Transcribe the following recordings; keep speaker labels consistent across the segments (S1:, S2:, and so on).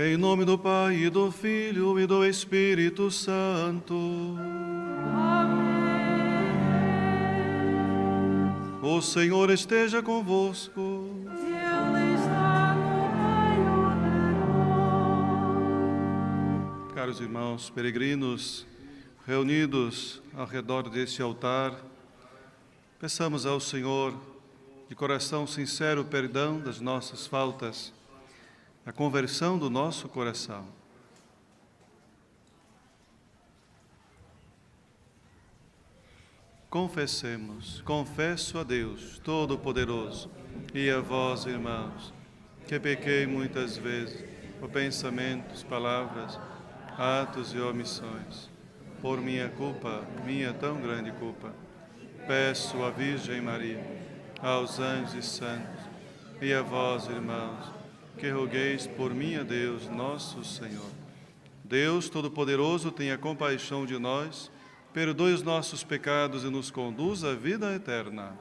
S1: Em nome do Pai, e do Filho, e do Espírito Santo.
S2: Amém.
S1: O Senhor esteja convosco.
S2: Ele está no meio de nós.
S1: Caros irmãos peregrinos, reunidos ao redor deste altar, peçamos ao Senhor, de coração sincero, o perdão das nossas faltas, a conversão do nosso coração. Confessemos, confesso a Deus Todo-Poderoso e a vós, irmãos, que pequei muitas vezes por pensamentos, palavras, atos e omissões, por minha culpa, minha tão grande culpa. Peço à Virgem Maria, aos anjos e santos, e a vós, irmãos, que rogueis por mim a Deus, nosso Senhor. Deus Todo-Poderoso, tenha compaixão de nós, perdoe os nossos pecados e nos conduz à vida eterna.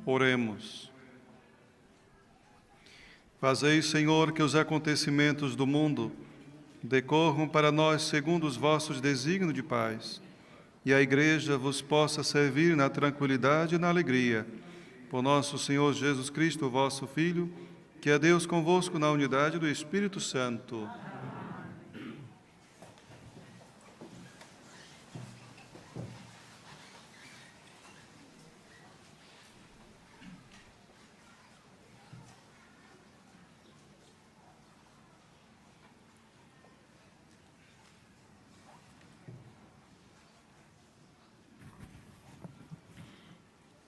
S1: Oremos. Fazei, Senhor, que os acontecimentos do mundo decorram para nós segundo os vossos desígnios de paz, e a Igreja vos possa servir na tranquilidade e na alegria. Por nosso Senhor Jesus Cristo, vosso Filho, que é Deus convosco na unidade do Espírito Santo.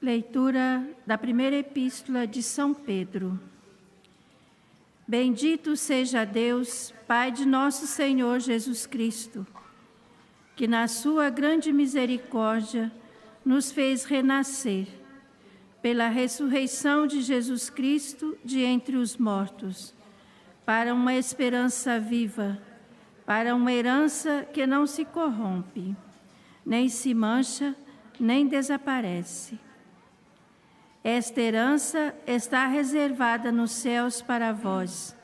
S2: Leitura da primeira epístola de São Pedro. Bendito seja Deus, Pai de nosso Senhor Jesus Cristo, que na sua grande misericórdia nos fez renascer, pela ressurreição de Jesus Cristo de entre os mortos, para uma esperança viva, para uma herança que não se corrompe, nem se mancha, nem desaparece. Esta herança está reservada nos céus para vós,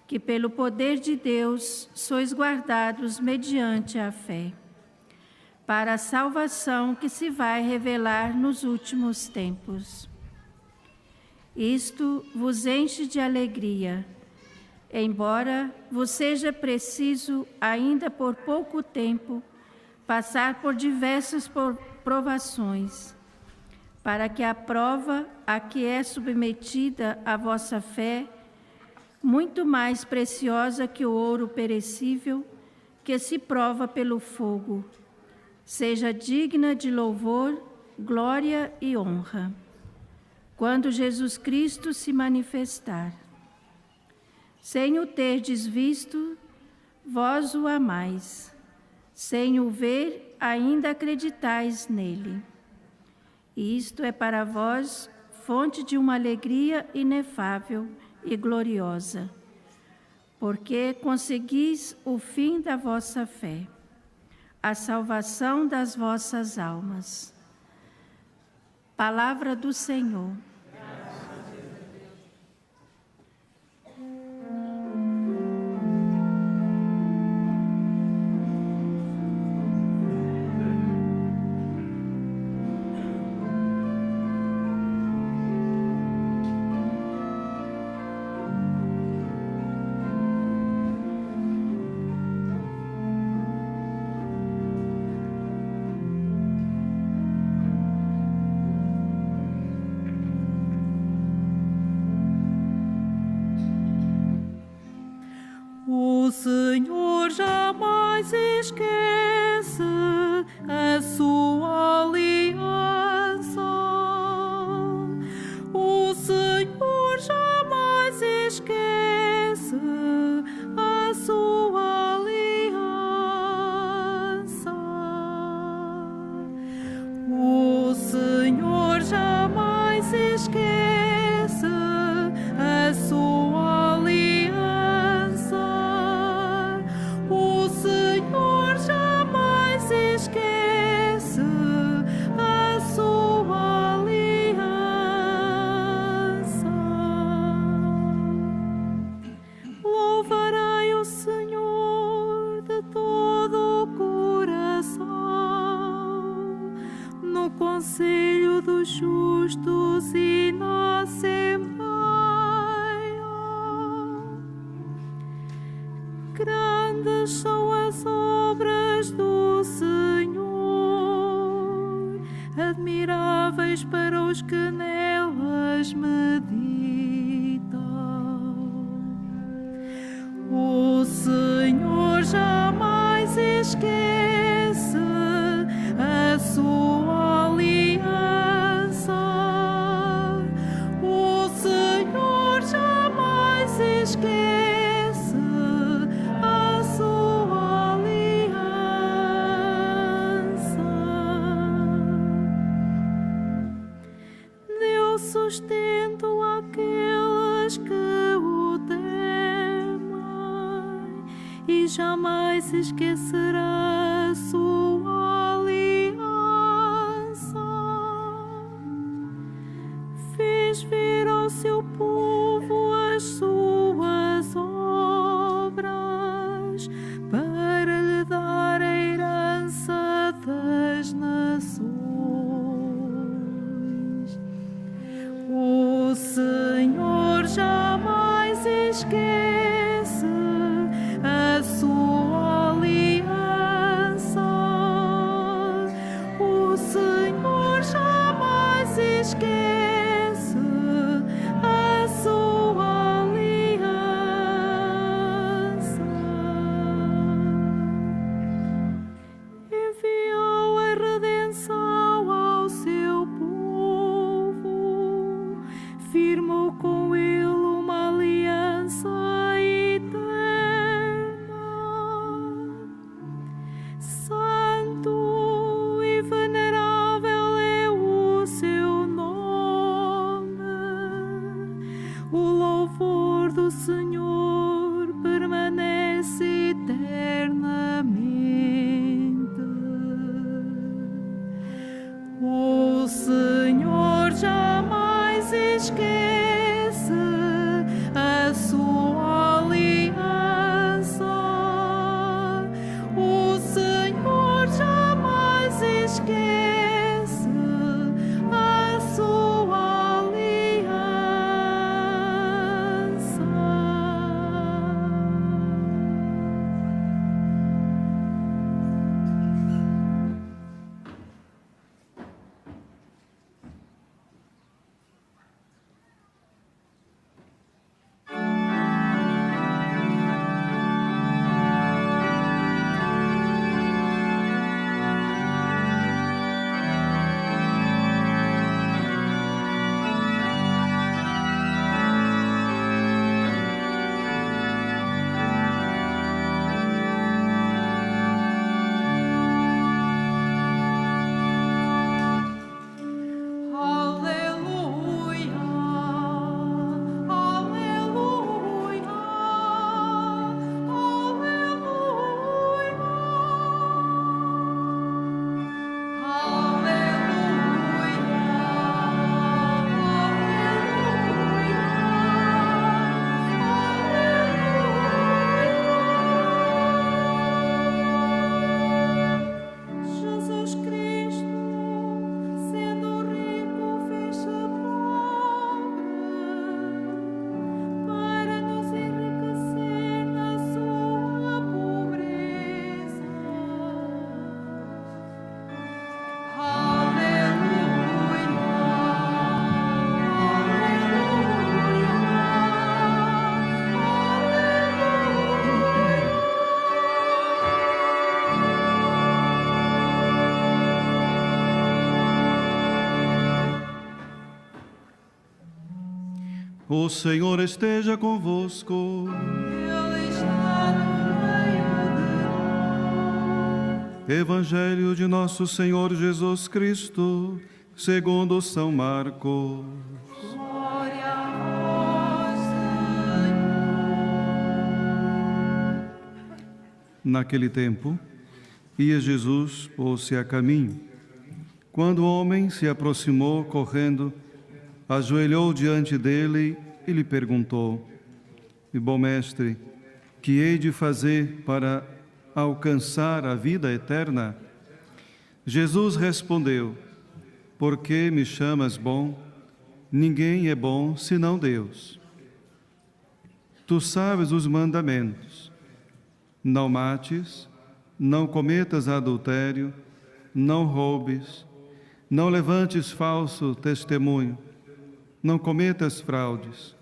S2: que pelo poder de Deus sois guardados mediante a fé, para a salvação que se vai revelar nos últimos tempos. Isto vos enche de alegria, embora vos seja preciso, ainda por pouco tempo, passar por diversas provações, para que a prova a que é submetida a vossa fé, muito mais preciosa que o ouro perecível, que se prova pelo fogo, seja digna de louvor, glória e honra, quando Jesus Cristo se manifestar. Sem o terdes visto, vós o amais, sem o ver, ainda acreditais nele. Isto é para vós fonte de uma alegria inefável e gloriosa, porque conseguis o fim da vossa fé, a salvação das vossas almas. Palavra do Senhor.
S3: jamais esquece a sua aliança. O Senhor jamais esquece a sua aliança. O Senhor jamais esquece a sua aliança. O Senhor jamais esquece a sua aliança. Louvarei o Senhor de todo o coração, no conselho dos justos e na Assembleia. Grandes são as obras do Senhor, admiráveis para os que nelas meditam. O Senhor jamais esquece a sua aliança. O Senhor jamais esquece a sua aliança. Deu sustento àqueles que o temem e jamais esquecerá a sua aliança. Fez ver ao seu povo as suas obras, para lhe dar a herança das nações. O Senhor jamais esquece a sua aliança.
S1: O Senhor esteja convosco.
S3: Ele está no meio de nós.
S1: Evangelho de nosso Senhor Jesus Cristo, segundo São Marcos.
S3: Glória a vós, Senhor.
S1: Naquele tempo, ia Jesus pôs-se a caminho. Quando o homem se aproximou correndo, ajoelhou diante dele e lhe perguntou: Bom mestre, que hei de fazer para alcançar a vida eterna? Jesus respondeu: Por que me chamas bom? Ninguém é bom senão Deus. Tu sabes os mandamentos: não mates, não cometas adultério, não roubes, não levantes falso testemunho, não cometas fraudes,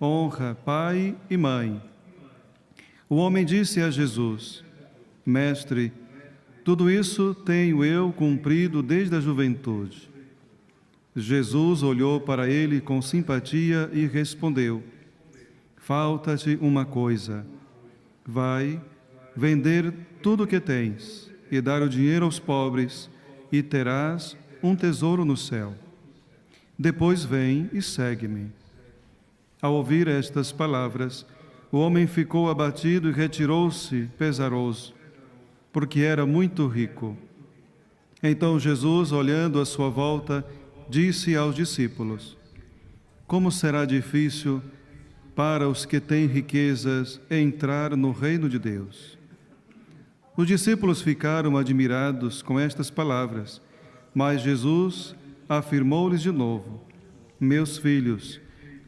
S1: honra pai e mãe. O homem disse a Jesus: Mestre, tudo isso tenho eu cumprido desde a juventude. Jesus olhou para ele com simpatia e respondeu: Falta-te uma coisa. Vai vender tudo o que tens e dar o dinheiro aos pobres, e terás um tesouro no céu. Depois vem e segue-me. Ao ouvir estas palavras, o homem ficou abatido e retirou-se pesaroso, porque era muito rico. Então Jesus, olhando à sua volta, disse aos discípulos: Como será difícil para os que têm riquezas entrar no reino de Deus. Os discípulos ficaram admirados com estas palavras, mas Jesus afirmou-lhes de novo: Meus filhos,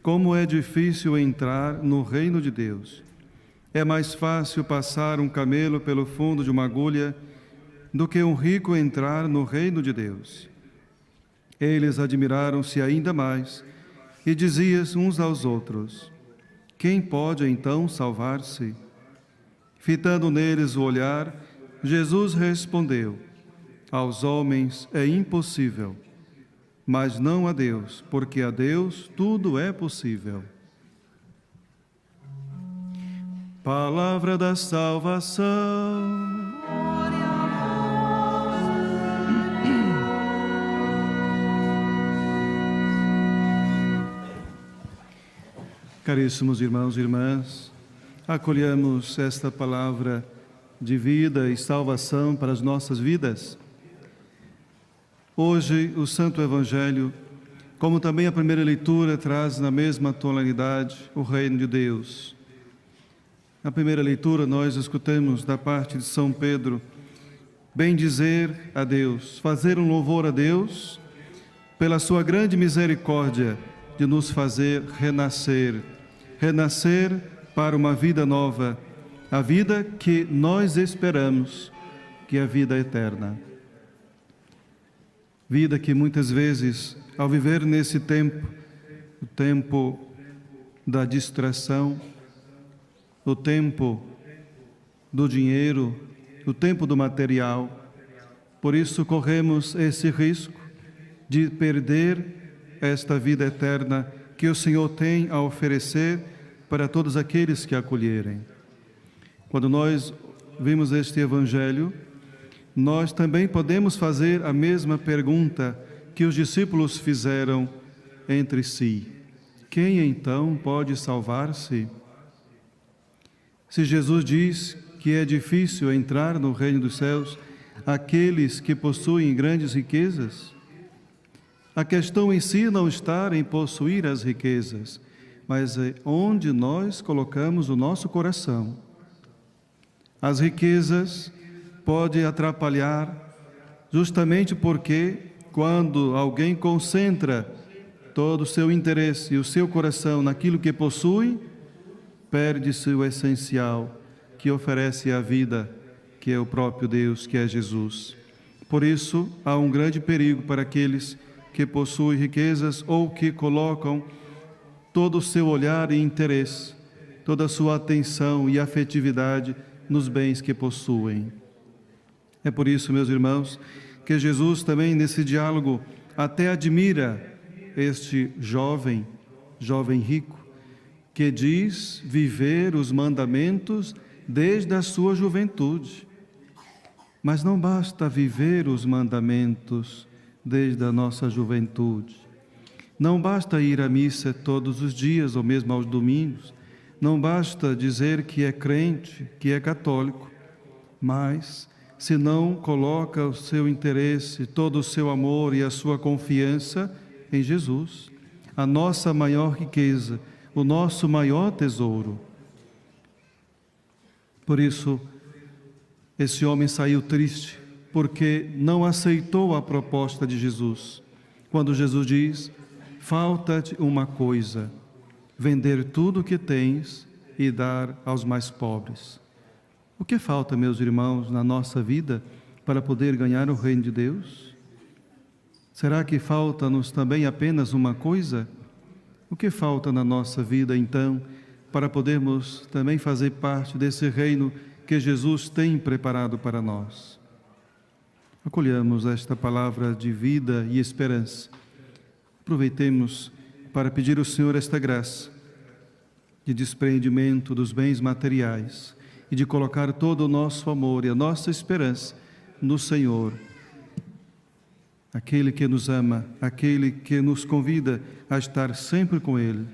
S1: como é difícil entrar no reino de Deus. É mais fácil passar um camelo pelo fundo de uma agulha do que um rico entrar no reino de Deus. Eles admiraram-se ainda mais e diziam uns aos outros: Quem pode então salvar-se? Fitando neles o olhar, Jesus respondeu: Aos homens é impossível, mas não a Deus, porque a Deus tudo é possível. Palavra da salvação.
S3: Glória a vós.
S1: Caríssimos irmãos e irmãs, acolhamos esta palavra de vida e salvação para as nossas vidas. Hoje, o Santo Evangelho, como também a primeira leitura, traz na mesma tonalidade o reino de Deus. Na primeira leitura, nós escutamos da parte de São Pedro: bendizer a Deus, fazer um louvor a Deus pela sua grande misericórdia de nos fazer renascer para uma vida nova, a vida que nós esperamos, que é a vida eterna. Vida que muitas vezes, ao viver nesse tempo, o tempo da distração, o tempo do dinheiro, o tempo do material, por isso corremos esse risco de perder esta vida eterna que o Senhor tem a oferecer para todos aqueles que acolherem. Quando nós vimos este Evangelho, nós também podemos fazer a mesma pergunta que os discípulos fizeram entre si: quem então pode salvar-se? Se Jesus diz que é difícil entrar no reino dos céus aqueles que possuem grandes riquezas, a questão em si não está em possuir as riquezas, mas é onde nós colocamos o nosso coração. As riquezas podem atrapalhar justamente porque, quando alguém concentra todo o seu interesse e o seu coração naquilo que possui, perde-se o essencial que oferece a vida, que é o próprio Deus, que é Jesus. Por isso, há um grande perigo para aqueles que possuem riquezas ou que colocam todo o seu olhar e interesse, toda a sua atenção e afetividade nos bens que possuem. É por isso, meus irmãos, que Jesus também nesse diálogo até admira este jovem jovem rico, que diz viver os mandamentos desde a sua juventude. Mas não basta viver os mandamentos desde a nossa juventude. Não basta ir à missa todos os dias ou mesmo aos domingos. Não basta dizer que é crente, que é católico. Mas, se não coloca o seu interesse, todo o seu amor e a sua confiança em Jesus, a nossa maior riqueza, o nosso maior tesouro. Por isso, esse homem saiu triste, porque não aceitou a proposta de Jesus. Quando Jesus diz: falta-te uma coisa, vender tudo o que tens e dar aos mais pobres. O que falta, meus irmãos, na nossa vida para poder ganhar o reino de Deus? Será que falta-nos também apenas uma coisa? O que falta na nossa vida, então, para podermos também fazer parte desse reino que Jesus tem preparado para nós? Acolhamos esta palavra de vida e esperança. Aproveitemos para pedir ao Senhor esta graça de desprendimento dos bens materiais e de colocar todo o nosso amor e a nossa esperança no Senhor, aquele que nos ama, aquele que nos convida a estar sempre com Ele.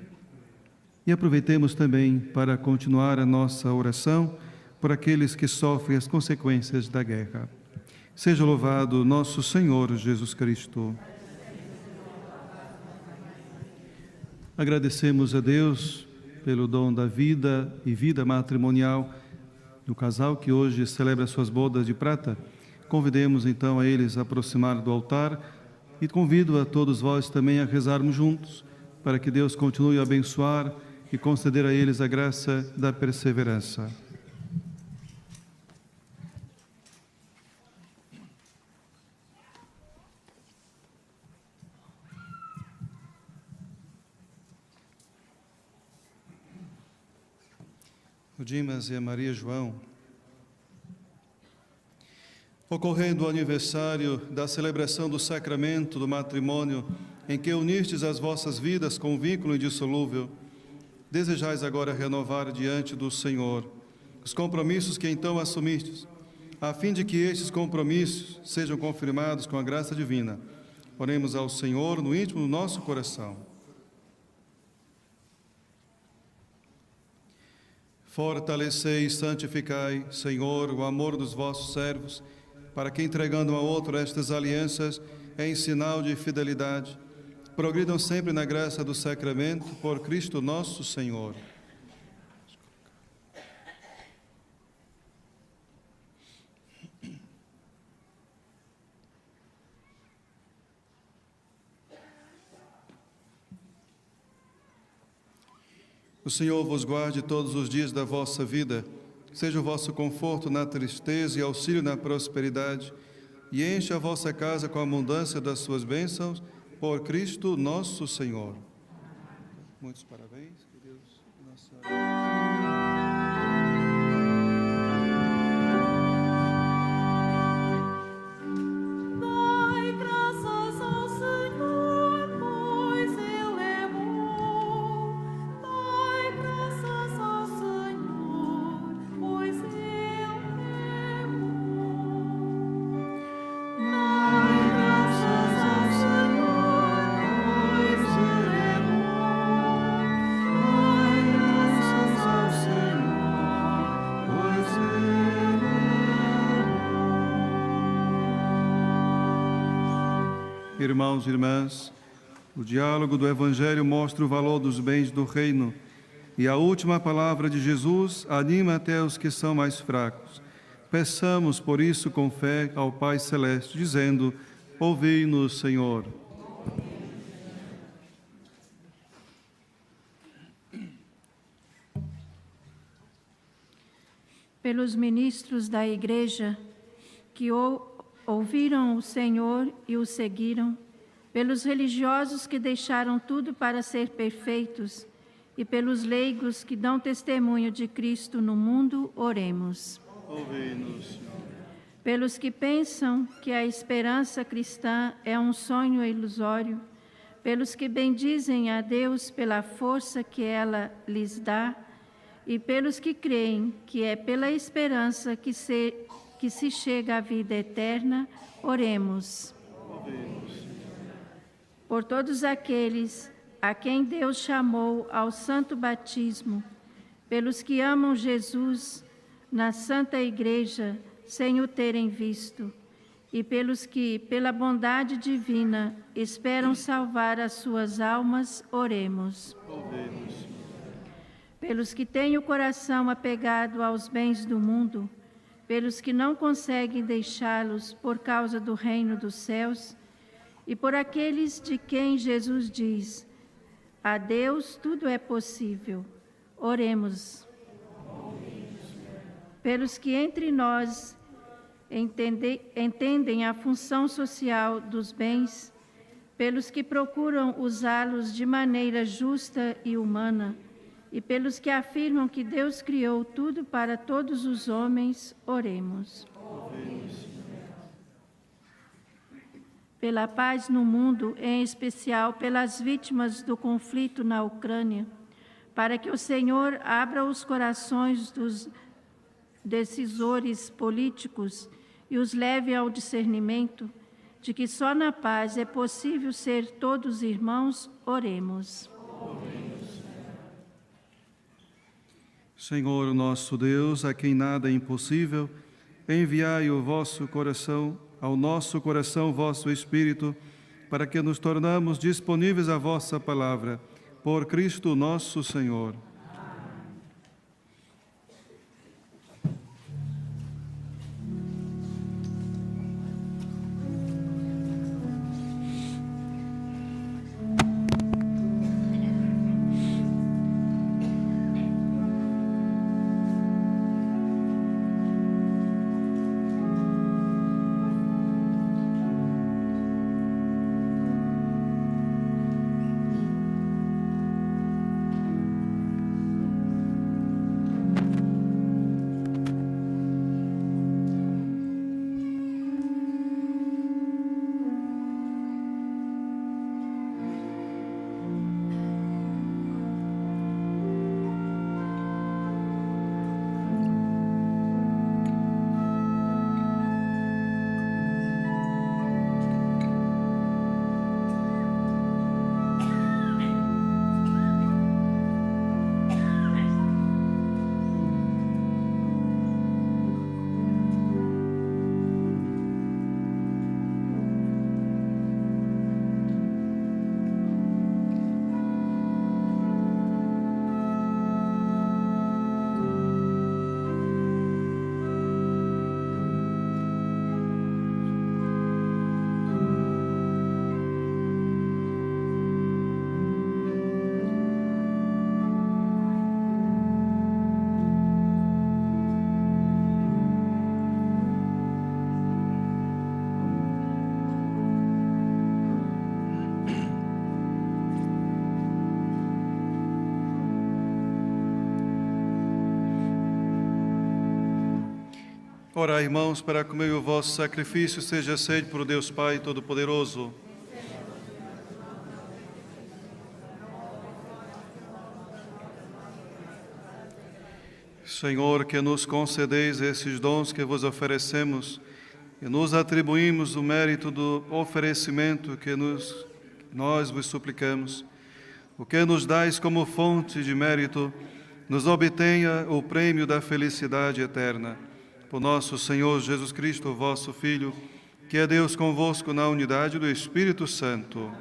S1: E aproveitemos também para continuar a nossa oração por aqueles que sofrem as consequências da guerra. Seja louvado nosso Senhor Jesus Cristo. Agradecemos a Deus pelo dom da vida e vida matrimonial do casal que hoje celebra suas bodas de prata. Convidemos então a eles a aproximar do altar e convido a todos vós também a rezarmos juntos para que Deus continue a abençoar e conceder a eles a graça da perseverança. O Dimas e a Maria João, ocorrendo o aniversário da celebração do sacramento do matrimônio, em que unistes as vossas vidas com um vínculo indissolúvel, desejais agora renovar diante do Senhor os compromissos que então assumistes, a fim de que estes compromissos sejam confirmados com a graça divina. Oremos ao Senhor no íntimo do nosso coração. Fortalecei e santificai, Senhor, o amor dos vossos servos, para que, entregando um ao outro estas alianças, em sinal de fidelidade, progridam sempre na graça do sacramento, por Cristo nosso Senhor. O Senhor vos guarde todos os dias da vossa vida, seja o vosso conforto na tristeza e auxílio na prosperidade, e encha a vossa casa com a abundância das suas bênçãos, por Cristo nosso Senhor. Muitos parabéns, que Deus Nossa Senhora. Irmãos e irmãs, o diálogo do Evangelho mostra o valor dos bens do reino e a última palavra de Jesus anima até os que são mais fracos. Peçamos, por isso, com fé ao Pai Celeste, dizendo: ouvi-nos, Senhor.
S2: Pelos ministros da Igreja que ouviram o Senhor e o seguiram, pelos religiosos que deixaram tudo para ser perfeitos e pelos leigos que dão testemunho de Cristo no mundo, oremos.
S1: Ouvi-nos, Senhor.
S2: Pelos que pensam que a esperança cristã é um sonho ilusório, pelos que bendizem a Deus pela força que ela lhes dá, e pelos que creem que é pela esperança que se chega à vida eterna, oremos. Por todos aqueles a quem Deus chamou ao santo batismo, pelos que amam Jesus na Santa Igreja sem o terem visto, e pelos que, pela bondade divina, esperam salvar as suas almas, oremos. Pelos que têm o coração apegado aos bens do mundo, pelos que não conseguem deixá-los por causa do reino dos céus, e por aqueles de quem Jesus diz: a Deus tudo é possível. Oremos. Pelos que entre nós entendem a função social dos bens, pelos que procuram usá-los de maneira justa e humana, e pelos que afirmam que Deus criou tudo para todos os homens, oremos. Pela paz no mundo, em especial pelas vítimas do conflito na Ucrânia, para que o Senhor abra os corações dos decisores políticos e os leve ao discernimento de que só na paz é possível ser todos irmãos, oremos.
S1: Senhor nosso Deus, a quem nada é impossível, enviai o vosso coração, ao nosso coração, vosso Espírito, para que nos tornamos disponíveis à vossa palavra. Por Cristo nosso Senhor. Ora, irmãos, para que o meu e o vosso sacrifício seja aceito por Deus Pai Todo-Poderoso. Senhor, que nos concedeis esses dons que vos oferecemos e nos atribuímos o mérito do oferecimento que nós vos suplicamos. O que nos dais como fonte de mérito, nos obtenha o prêmio da felicidade eterna. Por nosso Senhor Jesus Cristo, vosso Filho, que é Deus convosco na unidade do Espírito Santo.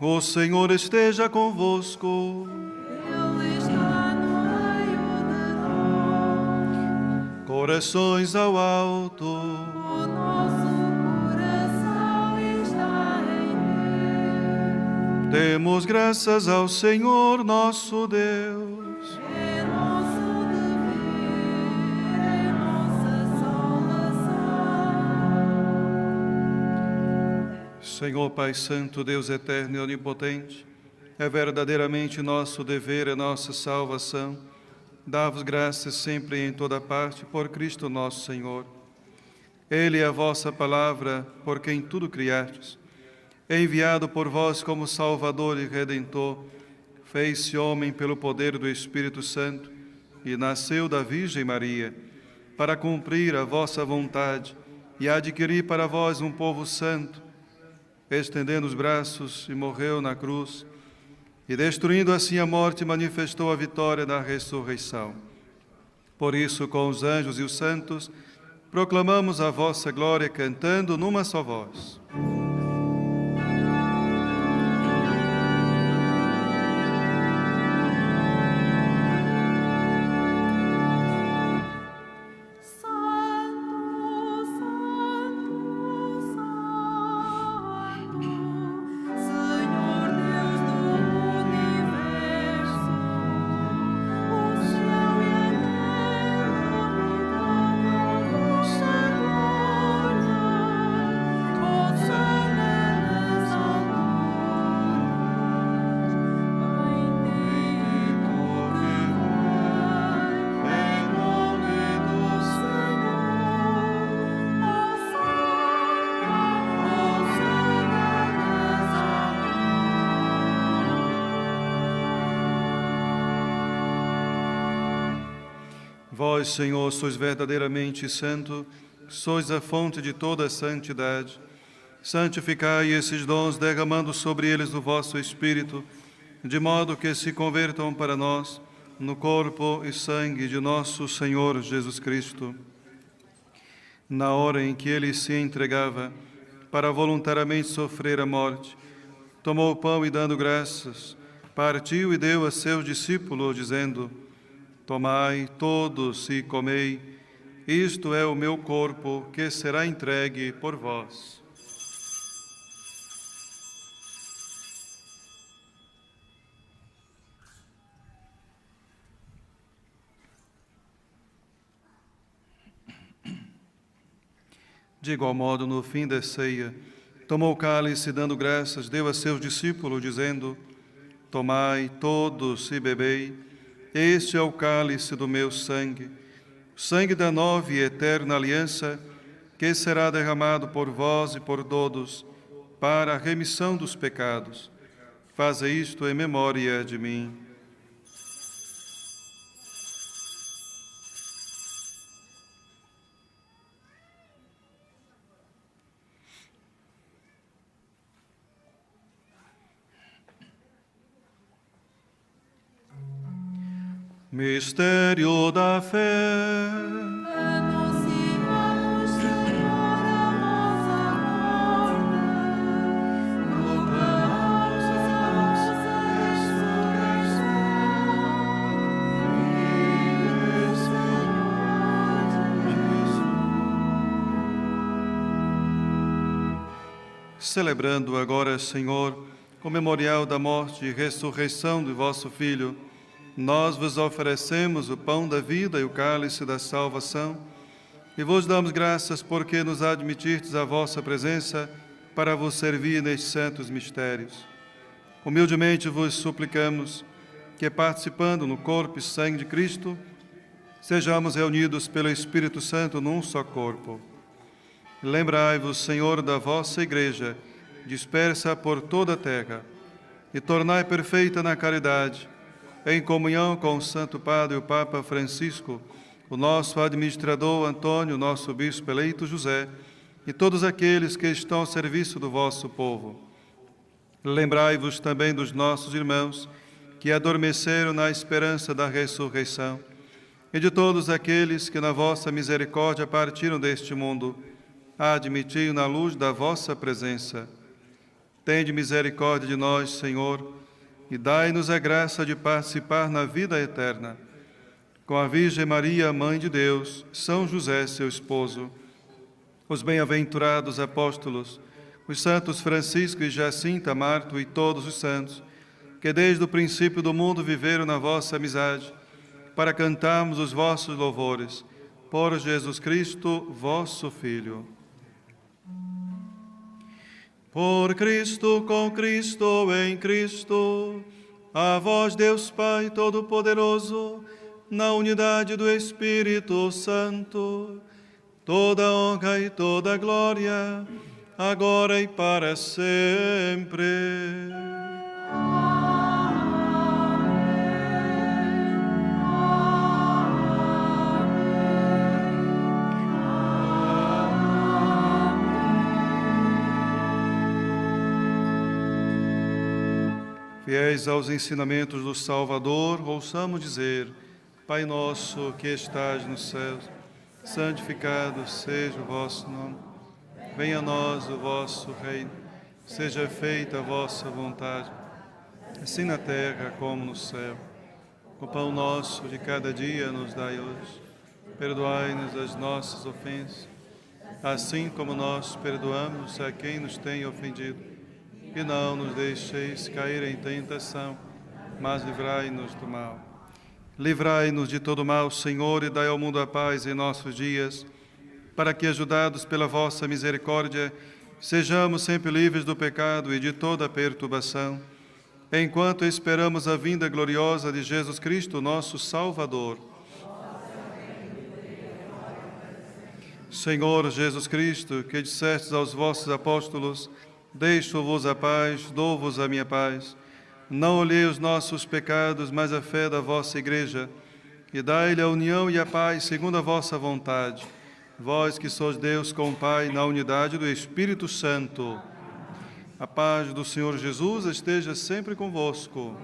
S1: O Senhor esteja convosco.
S3: Ele está no meio de nós.
S1: Corações ao alto.
S3: O nosso coração está em Deus.
S1: Demos graças ao Senhor nosso Deus.
S3: É nosso dever, é nossa salvação.
S1: Senhor Pai Santo, Deus eterno e onipotente, é verdadeiramente nosso dever, é nossa salvação. Dá-vos graças sempre e em toda parte por Cristo nosso Senhor. Ele é a vossa palavra, por quem tudo criastes. enviado por vós como Salvador e Redentor, fez-se homem pelo poder do Espírito Santo e nasceu da Virgem Maria, para cumprir a vossa vontade e adquirir para vós um povo santo, estendendo os braços, e morreu na cruz, e destruindo assim a morte, manifestou a vitória da ressurreição. Por isso, com os anjos e os santos, proclamamos a vossa glória, cantando numa só voz. Vós, Senhor, sois verdadeiramente santo, sois a fonte de toda a santidade. Santificai esses dons, derramando sobre eles o vosso Espírito, de modo que se convertam para nós no corpo e sangue de nosso Senhor Jesus Cristo. Na hora em que ele se entregava para voluntariamente sofrer a morte, tomou o pão e, dando graças, partiu e deu a seus discípulos, dizendo: Tomai todos e comei, isto é o meu corpo, que será entregue por vós. De igual modo, no fim da ceia, tomou o cálice, dando graças, deu a seus discípulos, dizendo: Tomai todos e bebei, este é o cálice do meu sangue, o sangue da nova e eterna aliança, que será derramado por vós e por todos, para a remissão dos pecados. Faze isto em memória de mim. Mistério da fé.
S3: Anunciamos, Senhor, a vossa morte, proclamamos a vossa ressurreição. Vive, Senhor Jesus.
S1: Celebrando agora, Senhor, o memorial da morte e ressurreição de vosso Filho, nós vos oferecemos o pão da vida e o cálice da salvação, e vos damos graças porque nos admitirdes à vossa presença para vos servir nestes santos mistérios. Humildemente vos suplicamos que, participando no corpo e sangue de Cristo, sejamos reunidos pelo Espírito Santo num só corpo. Lembrai-vos, Senhor, da vossa Igreja, dispersa por toda a terra, e tornai perfeita na caridade, em comunhão com o Santo Padre, o Papa Francisco, o nosso administrador Antônio, o nosso bispo eleito José, e todos aqueles que estão ao serviço do vosso povo. Lembrai-vos também dos nossos irmãos que adormeceram na esperança da ressurreição, e de todos aqueles que na vossa misericórdia partiram deste mundo, admiti-o na luz da vossa presença. Tende misericórdia de nós, Senhor, e dai-nos a graça de participar na vida eterna. Com a Virgem Maria, Mãe de Deus, São José, seu esposo, os bem-aventurados apóstolos, os santos Francisco e Jacinta, Marto e todos os santos, que desde o princípio do mundo viveram na vossa amizade, para cantarmos os vossos louvores, por Jesus Cristo, vosso Filho. Por Cristo, com Cristo, em Cristo, a vós, Deus Pai Todo-Poderoso, na unidade do Espírito Santo, toda honra e toda glória agora e para sempre. Fiéis aos ensinamentos do Salvador, ouçamos dizer: Pai nosso que estais nos céus, santificado seja o vosso nome. Venha a nós o vosso reino, seja feita a vossa vontade, assim na terra como no céu. O pão nosso de cada dia nos dai hoje. Perdoai-nos as nossas ofensas, assim como nós perdoamos a quem nos tem ofendido. E não nos deixeis cair em tentação, mas livrai-nos do mal. Livrai-nos de todo mal, Senhor, e dai ao mundo a paz em nossos dias, para que, ajudados pela vossa misericórdia, sejamos sempre livres do pecado e de toda perturbação, enquanto esperamos a vinda gloriosa de Jesus Cristo, nosso Salvador. Senhor Jesus Cristo, que dissestes aos vossos apóstolos: deixo-vos a paz, dou-vos a minha paz. Não olhei os nossos pecados, mas a fé da vossa Igreja, e dai-lhe a união e a paz segundo a vossa vontade. Vós que sois Deus com o Pai, na unidade do Espírito Santo. A paz do Senhor Jesus esteja sempre convosco.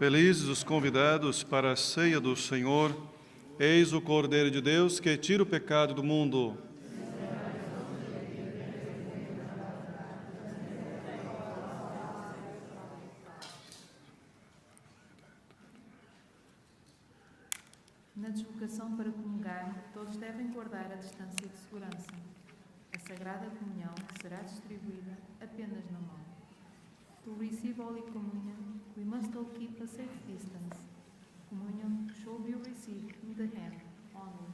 S1: Felizes os convidados para a ceia do Senhor. Eis o Cordeiro de Deus que tira o pecado do mundo.
S4: Na deslocação para comungar, todos devem guardar a distância de segurança. A Sagrada Comunhão será distribuída apenas na mão. To receive Holy Communion, we must all keep a safe distance. Communion should be received in the hand only.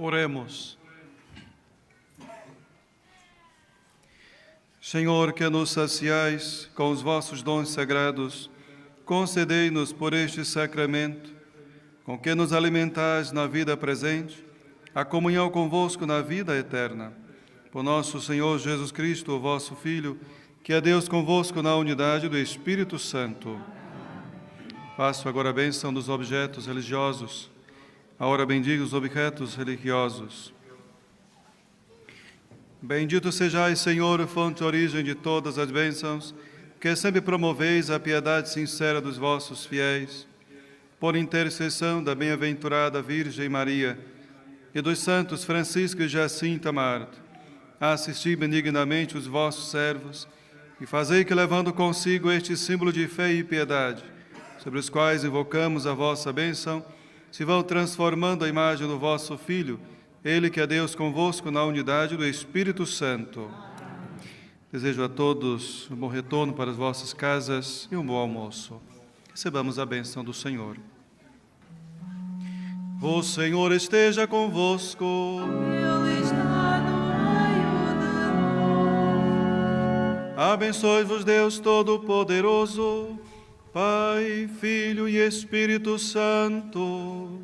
S1: Oremos. Senhor, que nos saciais com os vossos dons sagrados, concedei-nos por este sacramento, com que nos alimentais na vida presente, a comunhão convosco na vida eterna. Por nosso Senhor Jesus Cristo, o vosso Filho, que é Deus convosco na unidade do Espírito Santo. Faço agora a bênção dos objetos religiosos. Agora bendigo os objetos religiosos. Bendito sejais, Senhor, fonte e origem de todas as bênçãos, que sempre promoveis a piedade sincera dos vossos fiéis. Por intercessão da bem-aventurada Virgem Maria e dos santos Francisco e Jacinta Marta, assisti benignamente os vossos servos e fazei que, levando consigo este símbolo de fé e piedade, sobre os quais invocamos a vossa bênção, se vão transformando a imagem do vosso Filho, Ele que é Deus convosco na unidade do Espírito Santo. Desejo a todos um bom retorno para as vossas casas e um bom almoço. Recebamos a bênção do Senhor. O Senhor esteja convosco.
S3: Ele está no meio de nós.
S1: Abençoe-vos Deus Todo-Poderoso, Pai, Filho e Espírito Santo.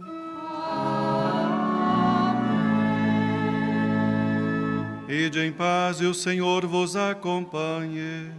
S1: Ide em paz e o Senhor vos acompanhe.